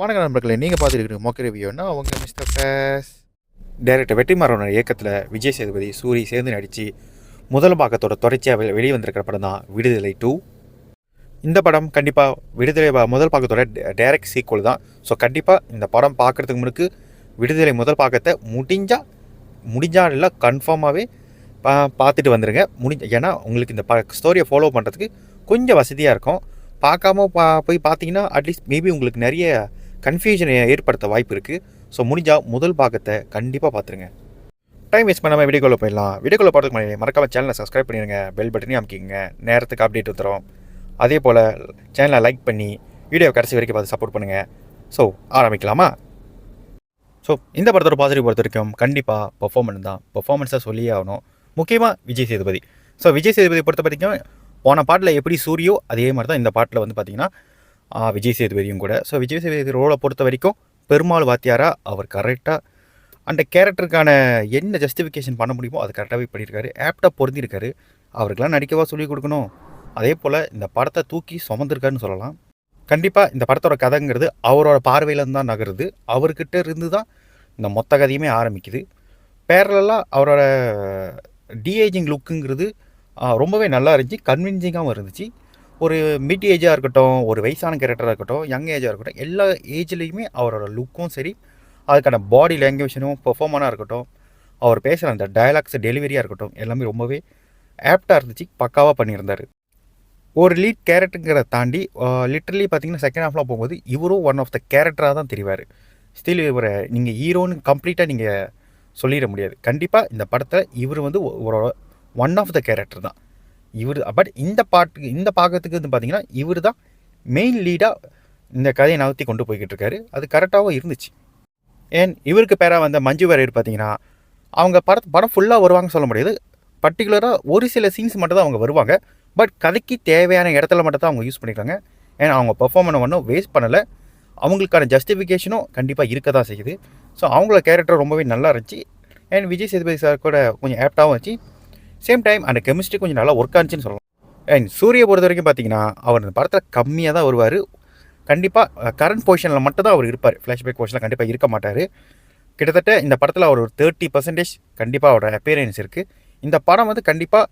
வணக்கம் நண்பர்களே, நீங்கள் பார்த்துருக்கீங்க மொக்க ரிவ்யூன்னா அவங்க மிஸ்டர் ஃபேஸ். டைரக்டர் வெற்றிமாறனோட இயக்கத்தில் விஜய் சேதுபதி சூரி சேர்ந்து நடித்து முதல் பாகத்தோட தொடர்ச்சியாக வெளியே வந்திருக்கிற படம் தான் விடுதலை 2. இந்த படம் கண்டிப்பாக விடுதலை முதல் பாகத்தோட டைரக்ட் சீக்வல் தான். ஸோ கண்டிப்பாக இந்த படம் பார்க்குறதுக்கு முன்னுக்கு விடுதலை முதல் பாகத்தை முடிஞ்சால் இல்லை கன்ஃபார்மாகவே பார்த்துட்டு வந்துடுங்க. ஏன்னா உங்களுக்கு இந்த ஸ்டோரியை ஃபாலோ பண்ணுறதுக்கு கொஞ்சம் வசதியாக இருக்கும். பார்க்காம போய் பார்த்தீங்கன்னா அட்லீஸ்ட் மேபி உங்களுக்கு நிறைய கன்ஃபியூஷனை ஏற்படுத்த வாய்ப்பு இருக்குது. ஸோ முடிஞ்சால் முதல் பாகத்தை கண்டிப்பாக பார்த்துருங்க. டைம் வேஸ்ட் பண்ணாமல் வீடியோக்குள்ளே போயிடலாம். வீடியோக்குள்ளே போகிறதுக்கு முன்னாடி மறக்காமல் சேனலை சப்ஸ்கிரைப் பண்ணிடுங்க, பெல் பட்டனையும் அமைக்கிங்க, நேரத்துக்கு அப்டேட் வந்துடும். அதே போல் சேனலை லைக் பண்ணி வீடியோ கடைசி வரைக்கும் பார்த்து சப்போர்ட் பண்ணுங்கள். ஸோ ஆரம்பிக்கலாமா? ஸோ இந்த படத்தோட பாசிட்டிவ் பொறுத்த வரைக்கும் கண்டிப்பாக பெர்ஃபார்மன்ஸ் தான். பெர்ஃபார்மன்ஸாக சொல்லியே ஆகணும், முக்கியமாக விஜய் சேதுபதி. ஸோ விஜய் சேதுபதி பொறுத்த வரைக்கும் போன பாட்டில் எப்படி சூரியோ அதே மாதிரி தான் இந்த பாட்டில் வந்து பார்த்திங்கன்னா விஜய் சேதுபதியும் கூட. ஸோ விஜய் சேதுபதி ரோலை பொறுத்த வரைக்கும் பெருமாள் வாத்தியாராக அவர் கரெக்டாக அந்த கேரக்டருக்கான என்ன ஜஸ்டிஃபிகேஷன் பண்ண முடியுமோ அது கரெக்டாகவே பண்ணியிருக்காரு. ஆப்டாக பொருந்திருக்காரு. அவருக்கெல்லாம் நடிக்கவா சொல்லிக் கொடுக்கணும். அதே போல் இந்த படத்தை தூக்கி சுமந்திருக்காருன்னு சொல்லலாம். கண்டிப்பாக இந்த படத்தோட கதைங்கிறது அவரோட பார்வையிலேருந்து தான் நகருது. அவர்கிட்ட இருந்து தான் இந்த மொத்த கதையுமே ஆரம்பிக்குது. பேரலாக அவரோட டிஏஜிங் லுக்குங்கிறது ரொம்பவே நல்லா இருந்துச்சு, கன்வின்சிங்காகவும் இருந்துச்சு. ஒரு மிட் ஏஜாக இருக்கட்டும், ஒரு வயசான கேரக்டராக இருக்கட்டும், யங் ஏஜாக இருக்கட்டும், எல்லா ஏஜ்லேயுமே அவரோட லுக்கும் சரி, அதுக்கான பாடி லாங்குவேஜனும் பெர்ஃபார்மனாக இருக்கட்டும், அவர் பேசுகிற அந்த டயலாக்ஸ் டெலிவரியாக இருக்கட்டும், எல்லாமே ரொம்பவே ஆப்டாக இருந்துச்சு, பக்காவாக பண்ணியிருந்தார். ஒரு லீட் கேரக்டருங்கிறத தாண்டி லிட்ரலி பார்த்தீங்கன்னா செகண்ட் ஹாஃப்லாம் போகும்போது இவரும் ஒன் ஆஃப் த கேரக்டராக தான் தெரிவார். ஸ்டில் இவரை நீங்கள் ஹீரோன்னு கம்ப்ளீட்டாக நீங்கள் சொல்லிட முடியாது. கண்டிப்பாக இந்த படத்தில் இவர் வந்து ஒரு ஒன் ஆஃப் த கேரக்டர் தான் இவர். பட் இந்த பாகத்துக்கு வந்து பார்த்தீங்கன்னா இவர் தான் மெயின் லீடாக இந்த கதையை நகர்த்தி கொண்டு போய்கிட்டு இருக்காரு. அது கரெக்டாகவும் இருந்துச்சு. ஏன் இவருக்கு பேராக வந்த மஞ்சு வாரியர் பார்த்தீங்கன்னா அவங்க படம் ஃபுல்லாக வருவாங்க சொல்ல முடியாது. பர்டிகுலராக ஒரு சில சீன்ஸ் மட்டும் தான் அவங்க வருவாங்க. பட் கதைக்கு தேவையான இடத்துல மட்டும் தான் அவங்க யூஸ் பண்ணியிருக்காங்க. ஏன்னா அவங்க பெர்ஃபார்மன்ஸ் ஒன்றும் வேஸ்ட் பண்ணலை. அவங்களுக்கான ஜஸ்டிஃபிகேஷனும் கண்டிப்பாக இருக்க தான் செய்யுது. ஸோ அவங்களோட கேரக்டர் ரொம்பவே நல்லா இருந்துச்சு. அண்ட் விஜய் சேதுபதி சார் கூட கொஞ்சம் ஆப்டாகவும் இருந்துச்சு. சேம் டைம் அந்த கெமிஸ்ட்ரி கொஞ்சம் நல்லா ஒர்க் ஆனிச்சின்னு சொல்லலாம். அண்ட் சூரிய பொறுத்த வரைக்கும் பார்த்தீங்கன்னா அவர் இந்த படத்தில் கம்மியாக தான் வருவார். கண்டிப்பாக கரண்ட் பொசிஷனில் மட்டும் தான் அவர் இருப்பார். ஃப்ளாஷ்பேக் பொசிஷனில் கண்டிப்பாக இருக்க மாட்டார். கிட்டத்தட்ட இந்த படத்தில் அவர் ஒரு 30% கண்டிப்பாக அவரோட அப்பியரன்ஸ் இருக்குது. இந்த படம் வந்து கண்டிப்பாக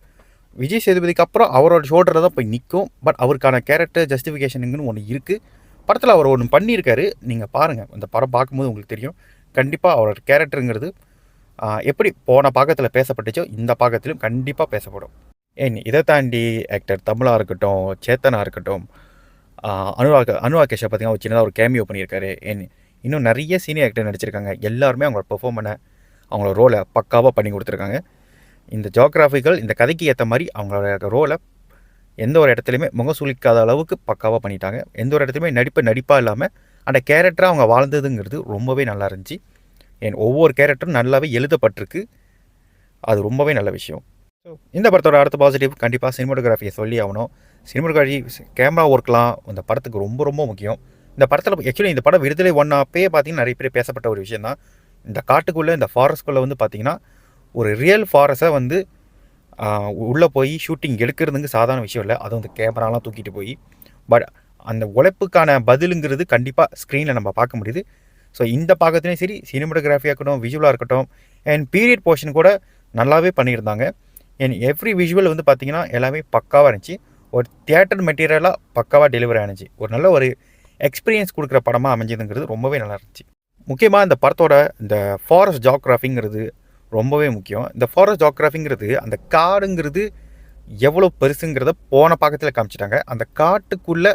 விஜய் சேதுபதிக்கு அப்புறம் அவரோட ஷோல்டரில் தான் போய் நிற்கும். பட் அவருக்கான கேரக்டர் ஜஸ்டிஃபிகேஷனுங்கன்னு ஒன்று இருக்குது. படத்தில் அவர் ஒன்று பண்ணியிருக்காரு. நீங்கள் பாருங்கள், இந்த படம் பார்க்கும்போது உங்களுக்கு தெரியும். கண்டிப்பாக அவரோட கேரக்டருங்கிறது எப்படி போன பாகத்தில் பேசப்பட்டுச்சோ இந்த பாகத்திலும் கண்டிப்பாக பேசப்படும். ஏன் இதை தாண்டி ஆக்டர் தமிழாக இருக்கட்டும், சேத்தனாக இருக்கட்டும், அனுராக் கேஷா பார்த்தீங்கன்னா ஒரு சின்னதாக ஒரு கேமியோ பண்ணியிருக்காரு. இன்னும் நிறைய சீனியர் ஆக்டர் நடிச்சிருக்காங்க. எல்லாருமே அவங்களோட பெர்ஃபார்மனை அவங்களோட ரோலை பக்காவாக பண்ணி கொடுத்துருக்காங்க. இந்த ஜியோகிராஃபிக்கல் இந்த கதைக்கு ஏற்ற மாதிரி அவங்களோட ரோலை எந்த ஒரு இடத்துலையுமே முகம் சுளிக்காத அளவுக்கு பக்காவாக பண்ணிட்டாங்க. எந்த ஒரு இடத்துலையுமே நடிப்பாக இல்லாமல் அந்த கேரக்டராக அவங்க வாழ்ந்ததுங்கிறது ரொம்பவே நல்லா இருந்துச்சு. ஒவ்வொரு கேரக்டரும் நல்லாவே எழுதப்பட்டிருக்கு. அது ரொம்பவே நல்ல விஷயம். ஸோ இந்த படத்தோட அடுத்த பாசிட்டிவ் கண்டிப்பாக சினிமாட்டோகிராஃபியை சொல்லி ஆகணும். சினிமாட்டோகிராஃபி கேமரா ஒர்க்லாம் இந்த படத்துக்கு ரொம்ப ரொம்ப முக்கியம். இந்த படத்தில் ஆக்சுவலி இந்த படம் விடுதலை 1 அப்பயே பார்த்தீங்கன்னா நிறைய பேர் பேசப்பட்ட ஒரு விஷயம் தான். இந்த காட்டுக்குள்ளே இந்த ஃபாரஸ்ட்குள்ளே வந்து பார்த்திங்கன்னா ஒரு ரியல் ஃபாரஸ்ட்டை வந்து உள்ளே போய் ஷூட்டிங் எடுக்கிறதுங்க சாதாரண விஷயம் இல்லை. அதுவும் இந்த கேமராலாம் தூக்கிட்டு போய் பட் அந்த உழைப்புக்கான பதிலுங்கிறது கண்டிப்பாக ஸ்க்ரீனில் நம்ம பார்க்க முடியுது. ஸோ இந்த பாகத்துலேயும் சரி, சினிமாட்டோகிராஃபியாக இருக்கட்டும், விஷுவலாக இருக்கட்டும், அண்ட் பீரியட் போர்ஷன் கூட நல்லாவே பண்ணியிருந்தாங்க. அண்ட் எவ்ரி விஷுவல் வந்து பார்த்திங்கன்னா எல்லாமே பக்காவாக இருந்துச்சு. ஒரு தியேட்டர் மெட்டீரியலாக பக்காவாக டெலிவரி ஆனிச்சு. ஒரு நல்ல ஒரு எக்ஸ்பீரியன்ஸ் கொடுக்குற படமாக அமைஞ்சதுங்கிறது ரொம்பவே நல்லா இருந்துச்சு. முக்கியமாக இந்த படத்தோட இந்த ஃபாரஸ்ட் ஜியோகிராஃபிங்கிறது ரொம்பவே முக்கியம். இந்த ஃபாரஸ்ட் ஜியோகிராஃபிங்கிறது அந்த காடுங்கிறது எவ்வளோ பெருசுங்கிறத போன பாகத்தில் காமிச்சிட்டாங்க. அந்த காட்டுக்குள்ளே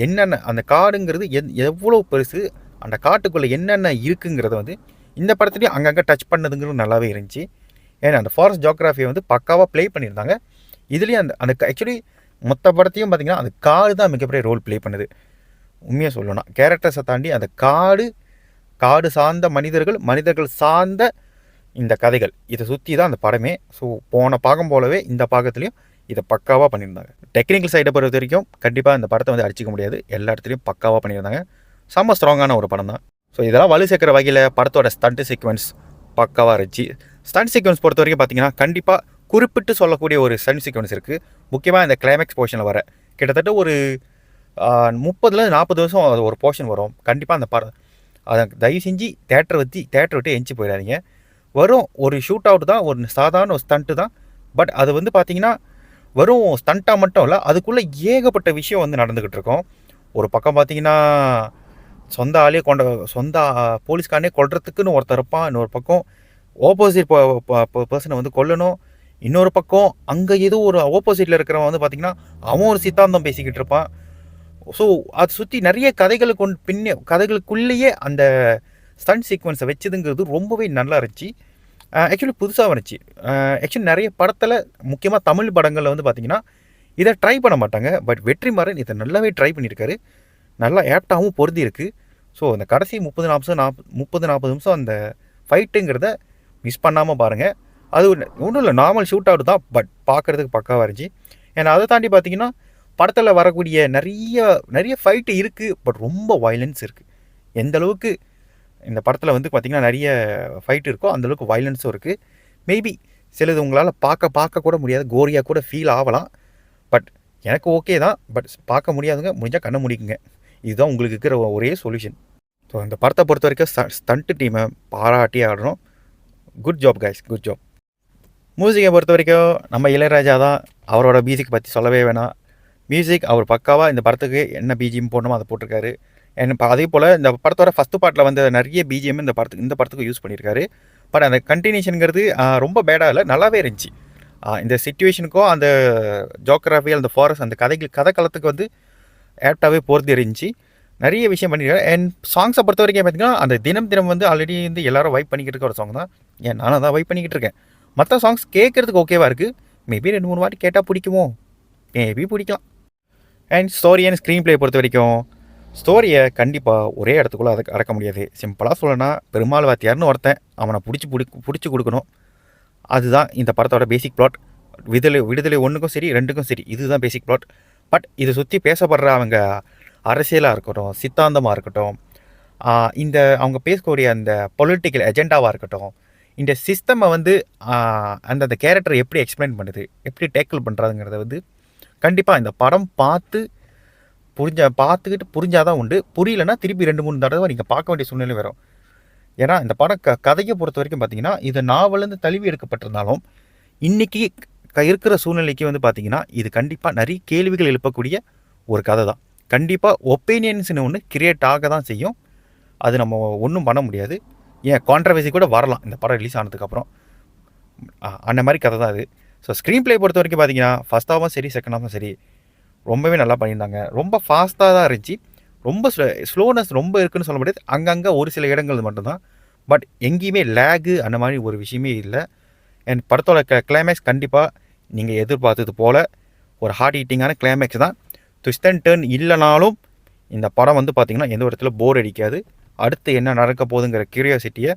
என்னென்ன அந்த காடுங்கிறது எவ்வளோ பெருசு, அந்த காட்டுக்குள்ளே என்னென்ன இருக்குங்கிறத வந்து இந்த படத்துலேயும் அங்கங்கே டச் பண்ணதுங்கிறது நல்லாவே இருந்துச்சு. ஏன்னா அந்த ஃபாரஸ்ட் ஜியோகிராஃபியை வந்து பக்காவாக ப்ளே பண்ணியிருந்தாங்க. இதுலேயும் அந்த ஆக்சுவலி மொத்த படத்தையும் பார்த்திங்கன்னா அந்த காடு தான் மிகப்பெரிய ரோல் ப்ளே பண்ணுது. உண்மையாக சொல்லணும்னா கேரக்டர்ஸை தாண்டி அந்த காடு சார்ந்த மனிதர்கள் சார்ந்த இந்த கதைகள் இதை சுற்றி தான் அந்த படமே. ஸோ போன பாகம் போலவே இந்த பாகத்துலேயும் இதை பக்காவாக பண்ணியிருந்தாங்க. டெக்னிக்கல் சைடை பொறுத்த வரைக்கும் கண்டிப்பாக இந்த படத்தை வந்து அடிச்சிக்க முடியாது. எல்லா இடத்துலையும் பக்காவாக பண்ணியிருந்தாங்க. செம்ம ஸ்ட்ராங்கான ஒரு படம் தான். ஸோ இதெல்லாம் வலு சேர்க்குற வகையில் படத்தோட ஸ்டண்ட் சீக்வன்ஸ் பக்காவாக இருந்துச்சு. ஸ்டண்ட் சீக்வன்ஸ் பொறுத்த வரைக்கும் பார்த்தீங்கன்னா கண்டிப்பாக குறிப்பிட்டு சொல்லக்கூடிய ஒரு ஸ்டண்ட் சீக்வன்ஸ் இருக்குது. முக்கியமாக இந்த கிளைமேக்ஸ் போர்ஷனில் வர கிட்டத்தட்ட ஒரு 30-40 வருஷம் அது ஒரு போர்ஷன் வரும். கண்டிப்பாக அந்த அதை தயவு செஞ்சு தேட்டரை விட்டு எஞ்சி போயிடாதீங்க. வரும் ஒரு ஷூட் அவுட் தான், ஒரு சாதாரண ஒரு ஸ்டண்ட்டு தான். பட் அது வந்து பார்த்தீங்கன்னா வெறும் ஸ்டண்ட்டாக மட்டும் இல்லை, அதுக்குள்ளே ஏகப்பட்ட விஷயம் வந்து நடந்துக்கிட்டு இருக்கோம். ஒரு பக்கம் பார்த்தீங்கன்னா சொந்த போலீஸ்காரனே கொல்றதுக்குன்னு ஒருத்தர் இருப்பான். இன்னொரு பக்கம் ஆப்போசிட் பர்சனை வந்து கொல்லணும். இன்னொரு பக்கம் அங்கே ஏதோ ஒரு ஆப்போசிட்டில் இருக்கிறவன் வந்து பார்த்திங்கன்னா அவன் ஒரு சித்தாந்தம் பேசிக்கிட்டு இருப்பான். ஸோ அதை சுற்றி நிறைய கதைகளுக்குள்ளேயே அந்த ஸ்டண்ட் சீக்வன்ஸை வச்சதுங்கிறது ரொம்பவே நல்லா இருந்துச்சு. ஆக்சுவலி புதுசாக இருந்துச்சு. ஆக்சுவலி நிறைய படத்தில், முக்கியமாக தமிழ் படங்களில் வந்து பார்த்திங்கன்னா இதை ட்ரை பண்ண மாட்டாங்க. பட் வெற்றிமாறன் இதை நல்லாவே ட்ரை பண்ணியிருக்காரு. நல்லா ஆப்டாகவும் பொருந்தி இருக்குது. ஸோ அந்த கடைசி 30-40 நிமிஷம் அந்த ஃபைட்டுங்கிறத மிஸ் பண்ணாமல் பாருங்கள். அது ஒன்றும் இல்லை, நார்மல் ஷூட் அவுட் தான். பட் பார்க்குறதுக்கு பக்காவாக இருந்துச்சு. ஏன்னா அதை தாண்டி பார்த்திங்கன்னா படத்தில் வரக்கூடிய நிறைய ஃபைட்டு இருக்குது. பட் ரொம்ப வயலன்ஸ் இருக்குது. எந்த அளவுக்கு இந்த படத்தில் வந்து பார்த்திங்கன்னா நிறைய ஃபைட் இருக்கோ அந்தளவுக்கு வயலன்ஸும் இருக்குது. மேபி சிலது உங்களால் பார்க்க கூட முடியாது, கோரியாக கூட ஃபீல் ஆகலாம். பட் எனக்கு ஓகே தான். பட் பார்க்க முடியாதுங்க, முடிஞ்சால் கண்ணை முடிக்குங்க. இதுதான் உங்களுக்கு இருக்கிற ஒரே சொல்யூஷன். ஸோ இந்த படத்தை பொறுத்த வரைக்கும் ஸ்டண்ட் டீமை பாராட்டி ஆடுறோம். Good job guys, good job. மியூசிக்கை பொறுத்த வரைக்கும் நம்ம இளையராஜா தான். அவரோட மியூசிக் பற்றி சொல்லவே வேணாம். மியூசிக் அவர் பக்காவாக இந்த படத்துக்கு என்ன பிஜிஎம் போடணுமோ அதை போட்டிருக்காரு. இப்போ அதே போல் இந்த படத்தோட ஃபஸ்ட்டு பார்ட்டில் வந்து நிறைய பிஜிஎம் இந்த படத்துக்கு யூஸ் பண்ணியிருக்காரு. பட் அந்த கண்டினியூஷனுங்கிறது ரொம்ப பேடாக இல்லை, நல்லாவே இருந்துச்சு. இந்த சிச்சுவேஷனுக்கும் அந்த ஜோக்ராஃபி, அந்த ஃபாரஸ்ட், அந்த கதைக்களத்துக்கு வந்து ஆப்டாகவே பொறுத்து இருந்துச்சு. நிறைய விஷயம் பண்ணியிருக்காரு. அண்ட் சாங்ஸை பொறுத்த வரைக்கும் பார்த்திங்கன்னா அந்த தினம் வந்து ஆல்ரெடி வந்து எல்லோரும் வைப் பண்ணிக்கிட்டு இருக்க ஒரு சாங் தான். ஏன் நானும் தான் வைப் பண்ணிக்கிட்டு இருக்கேன். மற்ற சாங்ஸ் கேட்குறதுக்கு ஓகேவாக இருக்குது. மேபி 2-3 வாட்டி கேட்டால் பிடிக்குமோ, மேபி பிடிக்கலாம். And story and screen play பொறுத்த வரைக்கும் ஸ்டோரியை கண்டிப்பாக ஒரே இடத்துக்குள்ளே அடக்க முடியாது. சிம்பிளாக சொல்லணும்னா பெருமாள் வாத்தியார்னு ஒருத்தன், அவனை பிடிச்சி கொடுக்கணும். அதுதான் இந்த படத்தோட பேசிக் பிளாட். விடுதலை 1க்கும் சரி 2க்கும் சரி இதுதான் பேசிக் பிளாட். பட் இதை சுற்றி பேசப்படுற அவங்க அரசியலாக இருக்கட்டும், சித்தாந்தமாக இருக்கட்டும், இந்த அவங்க பேசக்கூடிய அந்த பொலிட்டிக்கல் எஜெண்டாவாக இருக்கட்டும், இந்த சிஸ்டமை வந்து அந்த கேரக்டரை எப்படி எக்ஸ்பிளைன் பண்ணுது, எப்படி டேக்கிள் பண்ணுறாதுங்கிறத வந்து கண்டிப்பாக இந்த படம் பார்த்துக்கிட்டு புரிஞ்சாதான் உண்டு. புரியலன்னா திருப்பி 2-3 தடவை நீங்கள் பார்க்க வேண்டிய சூழ்நிலை வரும். ஏன்னா இந்த படம் கதையை பொறுத்த வரைக்கும் பார்த்தீங்கன்னா இது நாவலேருந்து தழுவி எடுக்கப்பட்டிருந்தாலும் இன்றைக்கி இருக்கிற சூழ்நிலைக்கு வந்து பார்த்திங்கன்னா இது கண்டிப்பாக நிறைய கேள்விகள் எழுப்பக்கூடிய ஒரு கதை தான். கண்டிப்பாக ஒப்பீனியன்ஸ்னு ஒன்று கிரியேட் ஆக தான் செய்யும். அது நம்ம ஒன்றும் பண்ண முடியாது. ஏன் கான்ட்ரவர்சி கூட வரலாம் இந்த படம் ரிலீஸ் ஆனதுக்கப்புறம். அந்த மாதிரி கதை தான் அது. ஸோ ஸ்க்ரீன் பிளே பொறுத்த வரைக்கும் பார்த்தீங்கன்னா ஃபஸ்ட் ஹாஃபும் சரி செகண்ட் ஹாஃபும் சரி ரொம்பவே நல்லா பண்ணியிருந்தாங்க. ரொம்ப ஃபாஸ்ட்டாக தான் இருந்துச்சு. ரொம்ப ஸ்லோனஸ் ரொம்ப இருக்குதுன்னு சொல்ல முடியாது. அங்கங்கே ஒரு சில இடங்கள் மட்டும்தான். பட் எங்கேயுமே லேகு அந்த மாதிரி ஒரு விஷயமே இல்லை. அண்ட் படத்தோட கிளைமேக்ஸ் கண்டிப்பாக நீங்கள் எதிர்பார்த்தது போல் ஒரு ஹார்ட் ஹீட்டிங்கான கிளைமேக்ஸ் தான். ட்விஸ்ட் அண்ட் டர்ன் இல்லைனாலும் இந்த படம் வந்து பார்த்திங்கன்னா எந்த ஒரு இடத்துல போர் அடிக்காது. அடுத்து என்ன நடக்க போகுதுங்கிற க்யூரியாசிட்டியை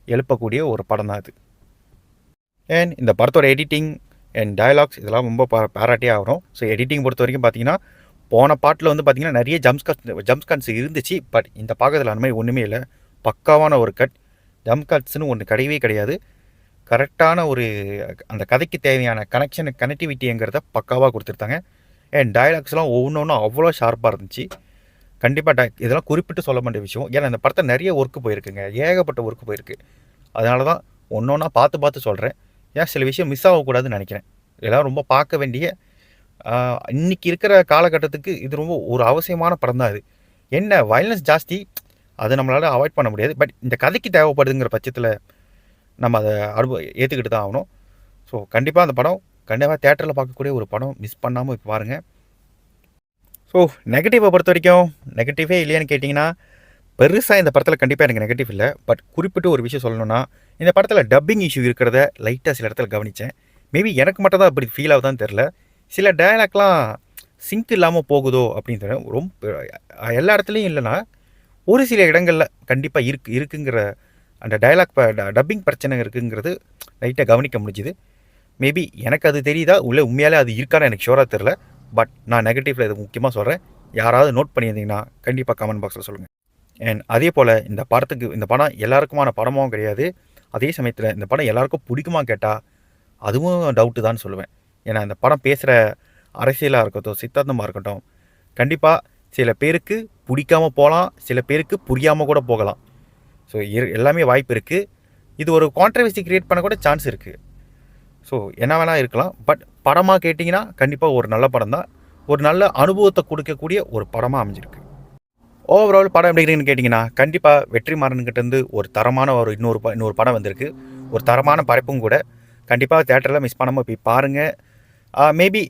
எழுப்பக்கூடிய ஒரு படம் தான் இது. அண்ட் இந்த படத்தோட எடிட்டிங் அண்ட் டயலாக்ஸ் இதெல்லாம் ரொம்ப பாராட்டியே ஆகிறோம். ஸோ எடிட்டிங் பொறுத்த வரைக்கும் பார்த்தீங்கன்னா போன பாட்டில் வந்து பார்த்திங்கன்னா நிறைய ஜம்ப் கட்ஸ் இருந்துச்சு. பட் இந்த பார்க்கறதுல அந்த மாதிரி ஒன்றுமே இல்லை. பக்காவான ஒரு ஜம்ப் கட்ஸ்னு ஒன்று கிடையவே கிடையாது. கரெக்டான ஒரு அந்த கதைக்கு தேவையான கனெக்டிவிட்டிங்கிறத பக்காவாக கொடுத்துருத்தாங்க. அண்ட் டயலாக்ஸ்லாம் ஒவ்வொன்றும் அவ்வளோ ஷார்ப்பாக இருந்துச்சு. கண்டிப்பாக இதெல்லாம் குறிப்பிட்டு சொல்ல வேண்டிய விஷயம். ஏன்னா இந்த படத்தை நிறைய ஒர்க்கு போயிருக்குங்க, ஏகப்பட்ட ஒர்க்கு போயிருக்கு. அதனால தான் ஒன்றா பார்த்து சொல்கிறேன். ஏன் சில விஷயம் மிஸ் ஆகக்கூடாதுன்னு நினைக்கிறேன். இதெல்லாம் ரொம்ப பார்க்க வேண்டிய இன்றைக்கி இருக்கிற காலகட்டத்துக்கு இது ரொம்ப ஒரு அவசியமான படம் தான் இது. என்ன வயலன்ஸ் ஜாஸ்தி, அதை நம்மளால் அவாய்ட் பண்ண முடியாது. பட் இந்த கதைக்கு தேவைப்படுதுங்கிற பட்சத்தில் நம்ம அதை ஏற்றுக்கிட்டு தான் ஆகணும். ஸோ கண்டிப்பாக அந்த படம் கண்டிப்பாக தேட்டரில் பார்க்கக்கூடிய ஒரு படம், மிஸ் பண்ணாமல் இப்போ பாருங்கள். ஸோ நெகட்டிவை பொறுத்த வரைக்கும் நெகட்டிவே இல்லையான்னு கேட்டிங்கன்னா பெருசாக இந்த படத்தில் கண்டிப்பாக எனக்கு நெகட்டிவ் இல்லை. பட் குறிப்பிட்டு ஒரு விஷயம் சொல்லணும்னா இந்த படத்தில் டப்பிங் இஷ்யூ இருக்கிறத லைட்டாக சில இடத்துல கவனித்தேன். மேபி எனக்கு மட்டும் தான் அப்படி ஃபீல் ஆகுதான்னு தெரில. சில டயலாக்லாம் சிங்க் இல்லாமல் போகுதோ அப்படின்னு தெரியும். ரொம்ப எல்லா இடத்துலையும் இல்லைனா ஒரு சில இடங்களில் கண்டிப்பாக இருக்குங்கிற அந்த டப்பிங் பிரச்சனை இருக்குங்கிறது லைட்டாக கவனிக்க முடிஞ்சுது. மேபி எனக்கு அது தெரியுதா உண்மையாலே அது இருக்கான்னு எனக்கு ஷோராக தெரில. பட் நான் நெகட்டிவில் இது முக்கியமாக சொல்கிறேன். யாராவது நோட் பண்ணியிருந்தீங்கன்னா கண்டிப்பாக கமெண்ட் பாக்ஸில் சொல்லுங்கள். அண்ட் அதே போல் இந்த படம் எல்லாருக்குமான படமும் கிடையாது. அதே சமயத்தில் இந்த படம் எல்லாருக்கும் பிடிக்குமா கேட்டால் அதுவும் டவுட்டு தான் சொல்லுவேன். ஏன்னா இந்த படம் பேசுகிற அரசியலாக இருக்கட்டும், சித்தாந்தமாக இருக்கட்டும், கண்டிப்பாக சில பேருக்கு பிடிக்காம போகலாம், சில பேருக்கு புரியாமல் கூட போகலாம். ஸோ எல்லாமே வாய்ப்பு இருக்குது. இது ஒரு கான்ட்ரவர்சி கிரியேட் பண்ண கூட சான்ஸ் இருக்குது. ஸோ என்ன வேணால் இருக்கலாம். பட் படமாக கேட்டிங்கன்னா கண்டிப்பாக ஒரு நல்ல படம் தான். ஒரு நல்ல அனுபவத்தை கொடுக்கக்கூடிய ஒரு படமாக அமைஞ்சிருக்கு. ஓவரால் படம் எப்படி இருக்குன்னு கேட்டிங்கன்னா கண்டிப்பாக வெற்றிமாறன்கிட்டேருந்து ஒரு தரமான ஒரு இன்னொரு படம் வந்திருக்கு. ஒரு தரமான படைப்பும் கூட. கண்டிப்பாக தேட்டரில் மிஸ் பண்ணாமல் போய் பாருங்கள். மேபி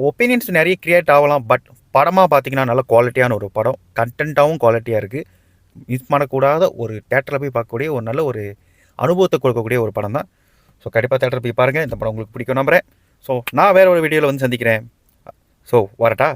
ஒப்பீனியன்ஸ் நிறைய க்ரியேட் ஆகலாம். பட் படமாக பார்த்தீங்கன்னா நல்ல குவாலிட்டியான ஒரு படம். கண்டென்ட்டாகவும் குவாலிட்டியாக இருக்குது. மிஸ் பண்ணக்கூடாத ஒரு தேட்டரில் போய் பார்க்கக்கூடிய ஒரு நல்ல ஒரு அனுபவத்தை கொடுக்கக்கூடிய ஒரு படம் தான். ஸோ கண்டிப்பாக தேட்டரில் போய் பாருங்கள். இந்த படம் உங்களுக்கு பிடிக்கும் நம்புகிறேன். ஸோ நான் வேறு ஒரு வீடியோவில் வந்து சந்திக்கிறேன். ஸோ வரட்டா.